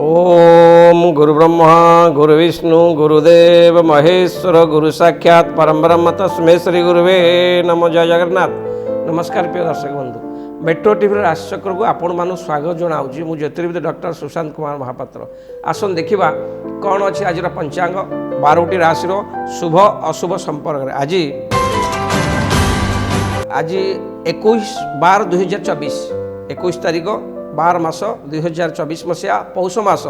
ओम गुरु ब्रह्मा गुरु विष्णु गुरुदेव महेश्वर गुरु साक्षात परम ब्रह्म तस्मै श्री गुरुवे नमो। जय जगन्नाथ। नमस्कार प्रिय दर्शक बंधु, मेट्रो टीवी राशिचक्र को आपण मान स्वागत जनाऊँगी। मु ज्योतिर्विद डॉक्टर सुशांत कुमार महापात्र। आसन देखा कौन अच्छी आज पंचांग 12टी राशि शुभ अशुभ संपर्क। आज 21/12/2024 21 तारीख 12 मास 2024 मसीहा पौष मास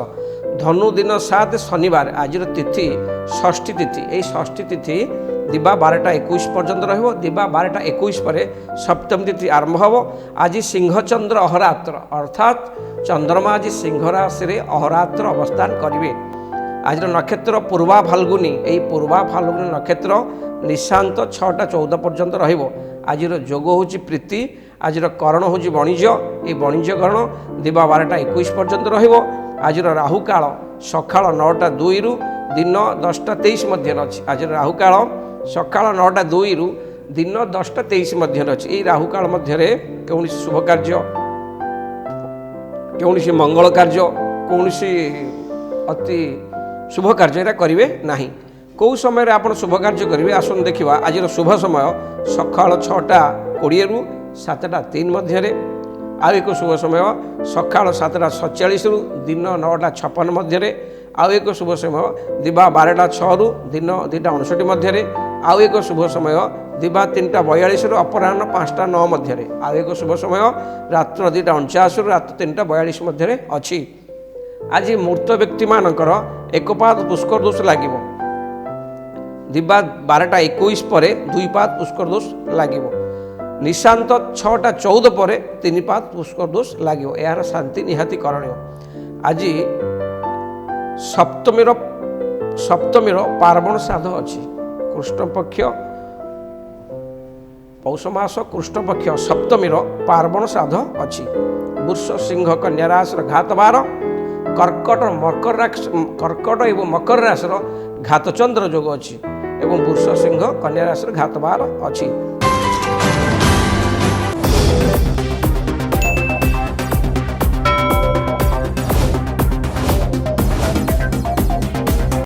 धनु दिन 7 शनिवार। आज तिथि षष्ठी तिथि। यही षष्ठी तिथि दिबा 12टा 21 पर्यंत रहिबो। दिबा 12टा 21 पर सप्तमी तिथि आरंभ हो। आज सिंहचंद्र अहरात्र अर्थात चंद्रमा आज सिंह राशि रे अहरात्र अवस्थान करिवे। आज नक्षत्र पूर्वा फाल्गुनी। यही पूर्वा फाल्गुनी नक्षत्र निशांत 6टा 14 पर्यंत रहिबो। आज जोग होची प्रीति। आज करण हूँ वाणिज्य। ये वाणिज्य करण दिबा 12टा 21 पर्यंत रहिबो। आज राहु काल सकाळ 9टा 2 रु दिन 10टा 23 मध्य अछि। आज राहु काल सकाळ 9टा 2 रु दिन 10टा 23 मध्य अछि। ये राहु काल मध्य कौन शुभ कार्य, कौन मंगल कार्य, कौन अति शुभ कार्य करेंगे नहीं। कौ समय आप शुभ कार्य करेंगे आसन देखा। आज शुभ समय सकाळ 6टा 20 रु 7टा 3 मध्य। आउ एक शुभ समय सकाळ 7टा 47 रु दिन 9टा 56 मध्य। आउ एक शुभ समय दिबा 12टा 6 रु दिन 2टा 59 मध्य। आउ एक शुभ समय दिबा 3टा 42 रु अपराह्न 5टा 9 मध्य। आउ एक शुभ समय रात्र 2टा 49 रु रात्र 3टा 42 मध्य अछि। आज मूर्त व्यक्ति मानकर एकपाद पुष्कर दोष लागिबो। दिबा 12टा 21 पर 2 पाद पुष्कर दोष लागिबो। निशांत 6टा 14 पर 3 पाद पुष्कर दोष लागिबो। यार शांति निहाती करणीय। आज सप्तमीर पार्वण श्राद्ध अछि। कृष्ण पक्ष पौष मास कृष्ण पक्ष सप्तमीर पार्वण श्राद्ध अछि। वृष सिंह कन्या राशि घात 12, कर्कट एवं मकर राशि घात चंद्र जोग अछि एवं वृष सिंह कन्या राशि घात 12 अछि।